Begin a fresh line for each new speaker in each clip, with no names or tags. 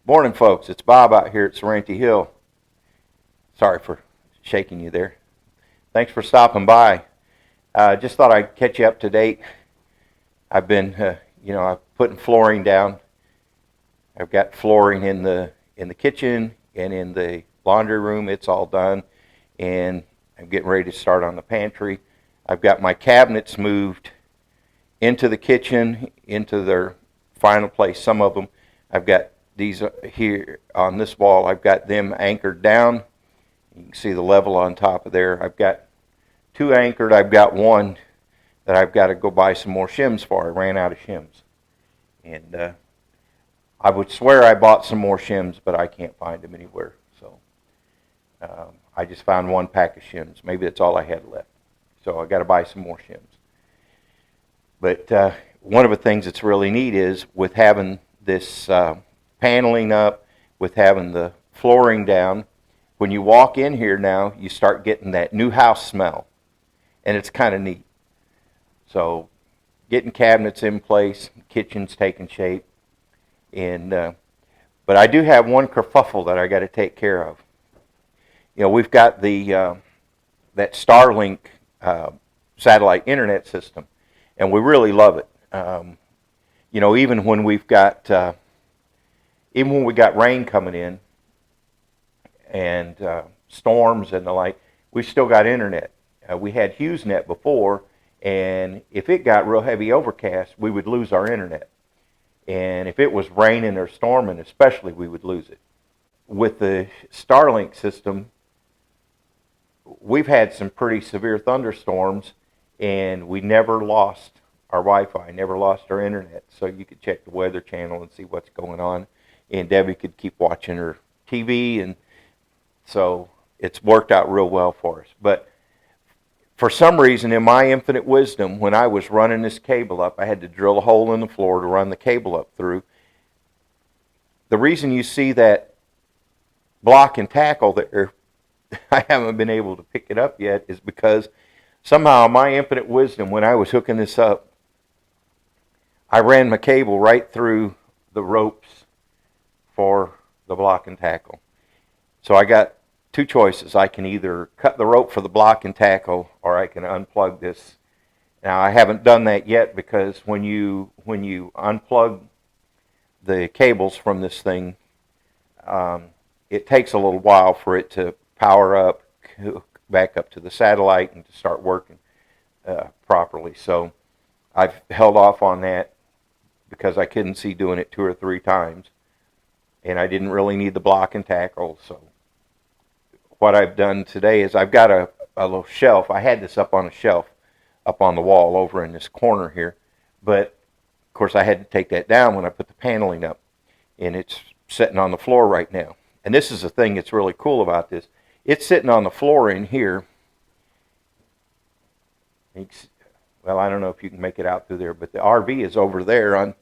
Morning, folks. It's Bob out here at Sorrento Hill. Sorry for shaking you there. Thanks for stopping by. Just thought I'd catch you up to date. I've been, I'm putting flooring down. I've got flooring in the kitchen and in the laundry room. It's all done, and I'm getting ready to start on the pantry. I've got my cabinets moved into the kitchen, into their final place. Some of them, I've got these here on this wall. I've got them anchored down. You can see the level on top of there. I've got two anchored. I've got one that I've got to go buy some more shims for. I ran out of shims. And I would swear I bought some more shims, but I can't find them anywhere. So I just found one pack of shims. Maybe that's all I had left. So I got to buy some more shims. But one of the things that's really neat is with having this paneling up, with having the flooring down, when you walk in here now, you start getting that new house smell. And it's kind of neat. So getting cabinets in place, kitchen's taking shape. And but I do have one kerfuffle that I got to take care of. You know, we've got the that Starlink satellite internet system, and we really love it. Even when we got rain coming in and storms and the like, we still got internet. We had HughesNet before, and if it got real heavy overcast, we would lose our internet. And if it was raining or storming especially, we would lose it. With the Starlink system, we've had some pretty severe thunderstorms, and we never lost our Wi-Fi, never lost our internet. So you could check the Weather Channel and see what's going on, and Debbie could keep watching her TV, and so it's worked out real well for us. But for some reason, in my infinite wisdom, when I was running this cable up, I had to drill a hole in the floor to run the cable up through. The reason you see that block and tackle there, I haven't been able to pick it up yet, is because somehow my infinite wisdom, when I was hooking this up, I ran my cable right through the ropes for the block and tackle. So I got two choices. I can either cut the rope for the block and tackle, or I can unplug this. Now I haven't done that yet, because when you unplug the cables from this thing, it takes a little while for it to power up, back up to the satellite, and to start working properly. So I've held off on that because I couldn't see doing it 2 or 3 times, and I didn't really need the block and tackle. So what I've done today is I've got a little shelf. I had this up on a shelf up on the wall over in this corner here, but of course I had to take that down when I put the paneling up, and it's sitting on the floor right now. And this is the thing that's really cool about this. It's sitting on the floor in here. Well, I don't know if you can make it out through there, but the RV is over there on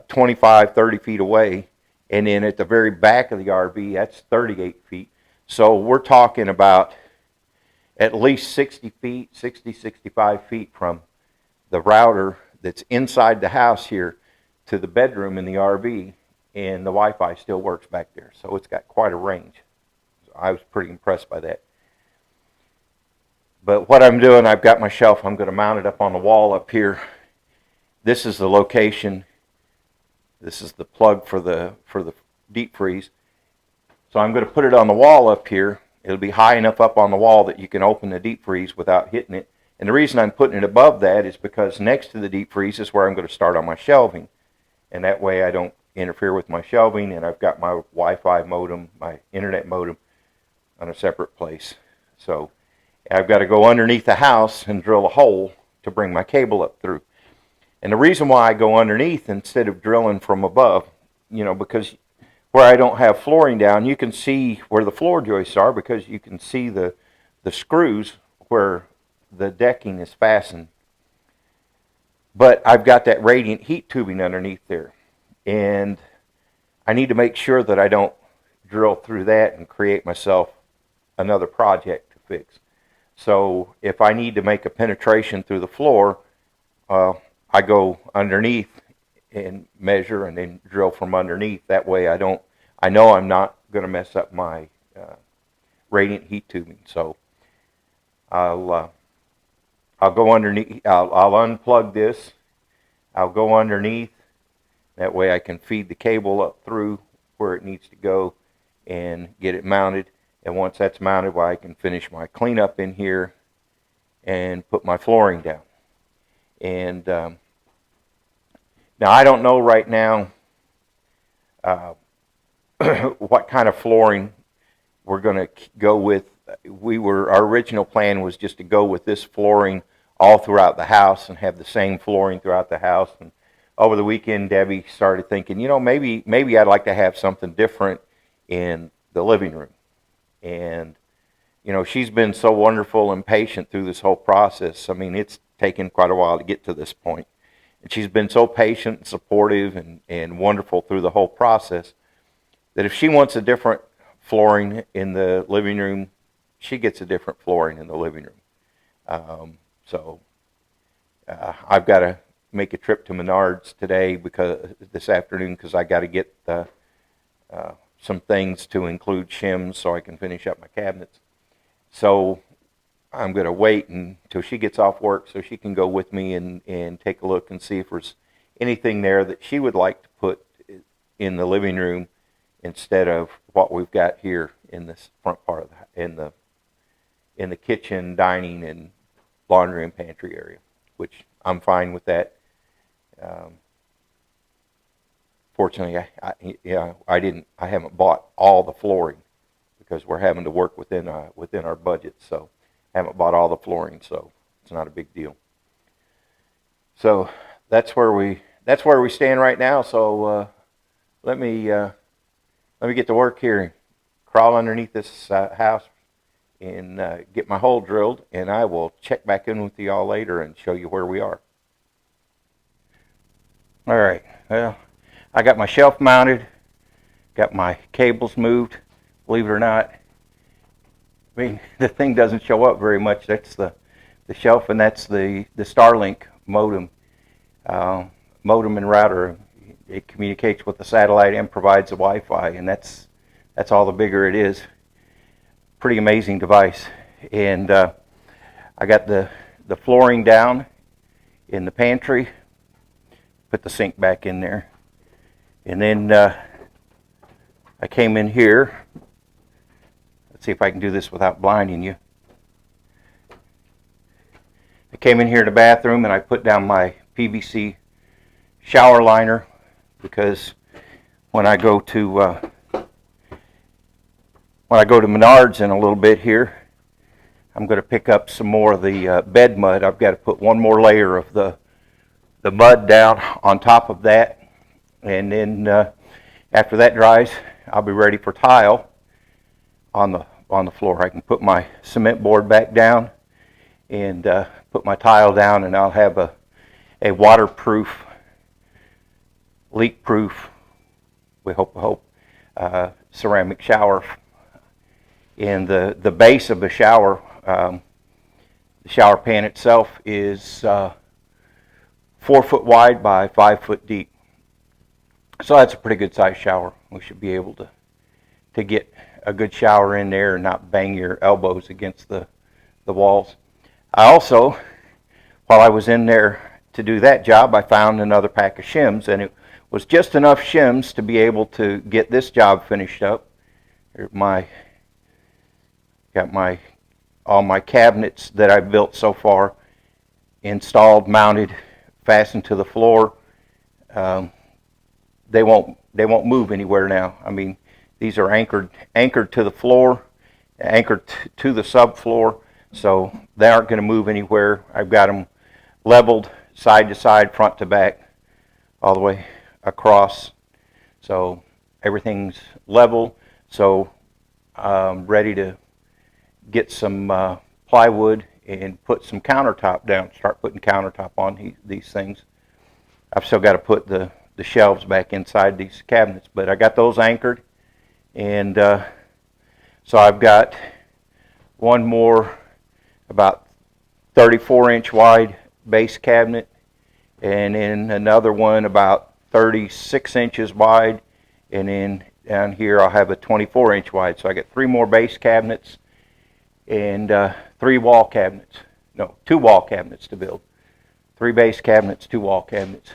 25, 30 feet away, and then at the very back of the RV, that's 38 feet. So we're talking about at least 60 feet, 65 feet from the router that's inside the house here to the bedroom in the RV, and the Wi-Fi still works back there. So it's got quite a range. So I was pretty impressed by that. But what I'm doing, I've got my shelf. I'm going to mount it up on the wall up here. This is the location. This is the plug for the deep freeze. So I'm going to put it on the wall up here. It'll be high enough up on the wall that you can open the deep freeze without hitting it. And the reason I'm putting it above that is because next to the deep freeze is where I'm going to start on my shelving. And that way I don't interfere with my shelving, and I've got my Wi-Fi modem, my internet modem, on a separate place. So I've got to go underneath the house and drill a hole to bring my cable up through. And the reason why I go underneath instead of drilling from above, because where I don't have flooring down, you can see where the floor joists are, because you can see the screws where the decking is fastened. But I've got that radiant heat tubing underneath there, and I need to make sure that I don't drill through that and create myself another project to fix. So if I need to make a penetration through the floor, I go underneath and measure and then drill from underneath. That way I I know I'm not going to mess up my radiant heat tubing. So I'll go underneath. I'll unplug this. I'll go underneath. That way I can feed the cable up through where it needs to go and get it mounted. And once that's mounted, well, I can finish my cleanup in here and put my flooring down. And now I don't know right now what kind of flooring we're going to go with. Our original plan was just to go with this flooring all throughout the house and have the same flooring throughout the house. And over the weekend, Debbie started thinking, maybe I'd like to have something different in the living room. And she's been so wonderful and patient through this whole process. I mean, it's taken quite a while to get to this point. And she's been so patient and supportive and wonderful through the whole process that if she wants a different flooring in the living room, she gets a different flooring in the living room. So I've got to make a trip to Menards today, this afternoon, because I got to get some things to include shims so I can finish up my cabinets. So I'm going to wait until she gets off work so she can go with me and take a look and see if there's anything there that she would like to put in the living room instead of what we've got here in this front part of in the kitchen, dining, and laundry and pantry area, which I'm fine with that. Fortunately, I haven't bought all the flooring because we're having to work within our budget, so I haven't bought all the flooring, so it's not a big deal. So that's where we stand right now. So let me get to work here and crawl underneath this house and get my hole drilled, and I will check back in with you all later and show you where we are. All right, well, I got my shelf mounted, got my cables moved. Believe it or not, I mean, the thing doesn't show up very much. That's the shelf, and that's the Starlink modem. Modem and router. It communicates with the satellite and provides the Wi-Fi, and that's all the bigger it is. Pretty amazing device. And I got the flooring down in the pantry. Put the sink back in there. And then I came in here. Let's see if I can do this without blinding you. I came in here to the bathroom and I put down my PVC shower liner because when I go to Menards in a little bit here, I'm going to pick up some more of the bed mud. I've got to put one more layer of the mud down on top of that, and then after that dries, I'll be ready for tile on the floor. I can put my cement board back down and put my tile down, and I'll have a waterproof, leak-proof, we hope, ceramic shower. And the base of the shower pan itself is 4 foot wide by 5 foot deep. So that's a pretty good sized shower. We should be able to get a good shower in there and not bang your elbows against the walls. I also, while I was in there to do that job, I found another pack of shims, and it was just enough shims to be able to get this job finished up. Got all my cabinets that I've built so far installed, mounted, fastened to the floor. They won't move anywhere now. I mean, these are anchored to the floor, anchored to the subfloor, so they aren't going to move anywhere. I've got them leveled side to side, front to back, all the way across. So everything's level. So I'm ready to get some plywood and put some countertop down, start putting countertop on these things. I've still got to put the shelves back inside these cabinets, but I got those anchored, and so I've got one more about 34-inch wide base cabinet, and then another one about 36 inches wide, and then down here I'll have a 24-inch wide. So I got 3 more base cabinets and 3 wall cabinets. No, 2 wall cabinets to build. 3 base cabinets, 2 wall cabinets.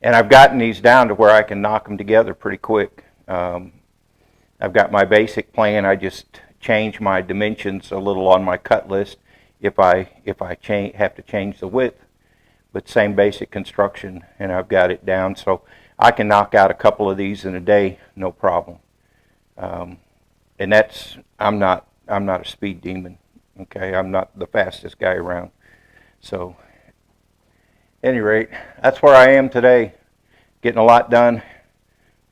And I've gotten these down to where I can knock them together pretty quick. I've got my basic plan. I just change my dimensions a little on my cut list if I have to change the width. But same basic construction, and I've got it down so I can knock out a couple of these in a day, no problem. And that's I'm not a speed demon. Okay, I'm not the fastest guy around. So, at any rate, that's where I am today. Getting a lot done.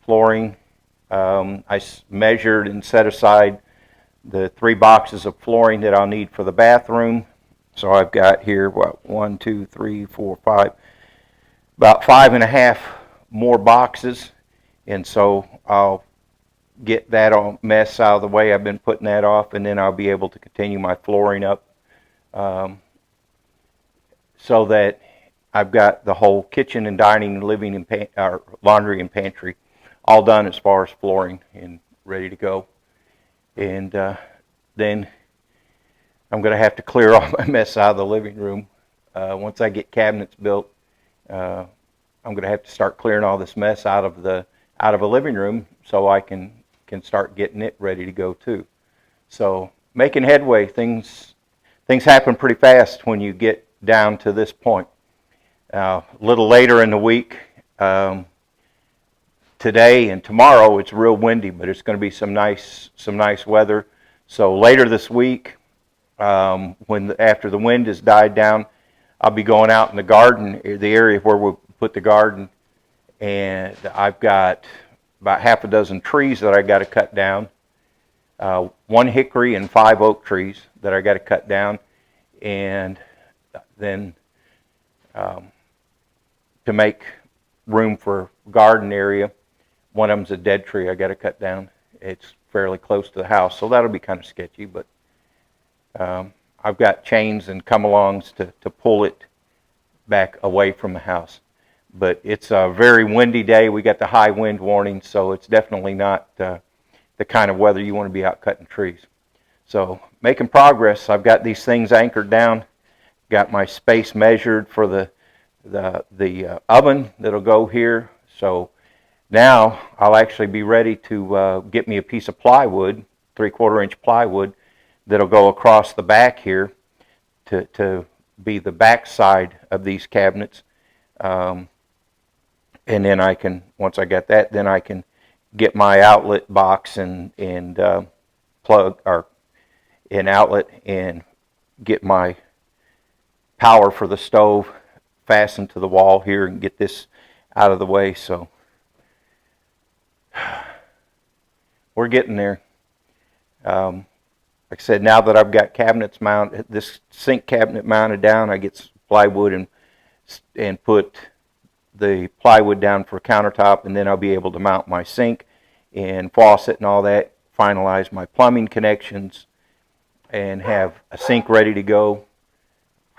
Flooring. I measured and set aside the 3 boxes of flooring that I'll need for the bathroom. So I've got here, what, 1, 2, 3, 4, 5, about 5.5 more boxes. And so I'll get that all mess out of the way. I've been putting that off, and then I'll be able to continue my flooring up so that I've got the whole kitchen and dining and living and laundry and pantry all done as far as flooring and ready to go. And then I'm going to have to clear all my mess out of the living room. Once I get cabinets built, I'm going to have to start clearing all this mess out of a living room so I can start getting it ready to go too. So making headway. Things happen pretty fast when you get down to this point. A little later in the week, today and tomorrow it's real windy, but it's going to be some nice weather. So later this week, after the wind has died down, I'll be going out in the garden, the area where we'll put the garden, and I've got about half a dozen trees that I got to cut down. 1 hickory and 5 oak trees that I got to cut down, and then to make room for garden area, one of them's a dead tree I got to cut down. It's fairly close to the house, so that'll be kind of sketchy, but I've got chains and come-alongs to pull it back away from the house. But it's a very windy day. We got the high wind warning, so it's definitely not the kind of weather you want to be out cutting trees. So making progress. I've got these things anchored down, got my space measured for the oven that'll go here. So now I'll actually be ready to get me a piece of plywood, 3/4 inch plywood, that'll go across the back here to be the back side of these cabinets. And then I can, once I get that, then I can get my outlet box and plug or an outlet and get my power for the stove fastened to the wall here and get this out of the way. So we're getting there. Like I said, now that I've got cabinets mounted, this sink cabinet mounted down, I get plywood and put the plywood down for countertop, and then I'll be able to mount my sink and faucet and all that, finalize my plumbing connections, and have a sink ready to go,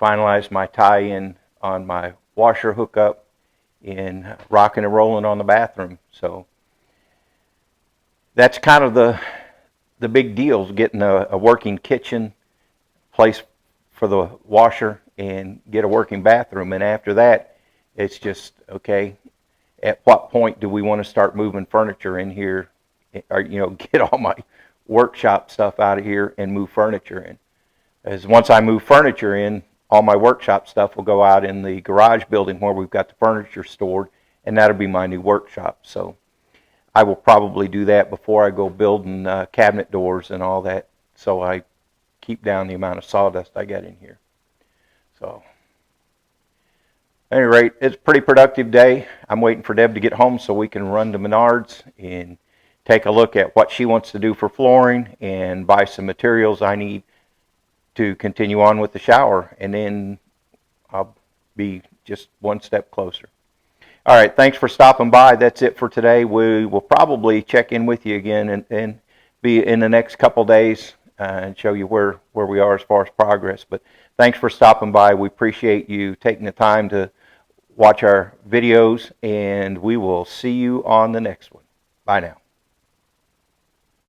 finalize my tie-in on my washer hookup, and rocking and rolling on the bathroom. So that's kind of the big deal, is getting a working kitchen, place for the washer, and get a working bathroom. And after that, it's just, okay, at what point do we want to start moving furniture in here, or get all my workshop stuff out of here and move furniture in? As once I move furniture in, all my workshop stuff will go out in the garage building where we've got the furniture stored, and that'll be my new workshop. So I will probably do that before I go building cabinet doors and all that, so I keep down the amount of sawdust I got in here. So at any rate, it's a pretty productive day. I'm waiting for Deb to get home so we can run to Menards and take a look at what she wants to do for flooring and buy some materials I need to continue on with the shower, and then I'll be just one step closer. All right, thanks for stopping by. That's it for today. We will probably check in with you again and be in the next couple days and show you where we are as far as progress. But thanks for stopping by. We appreciate you taking the time to watch our videos, and we will see you on the next one. Bye now.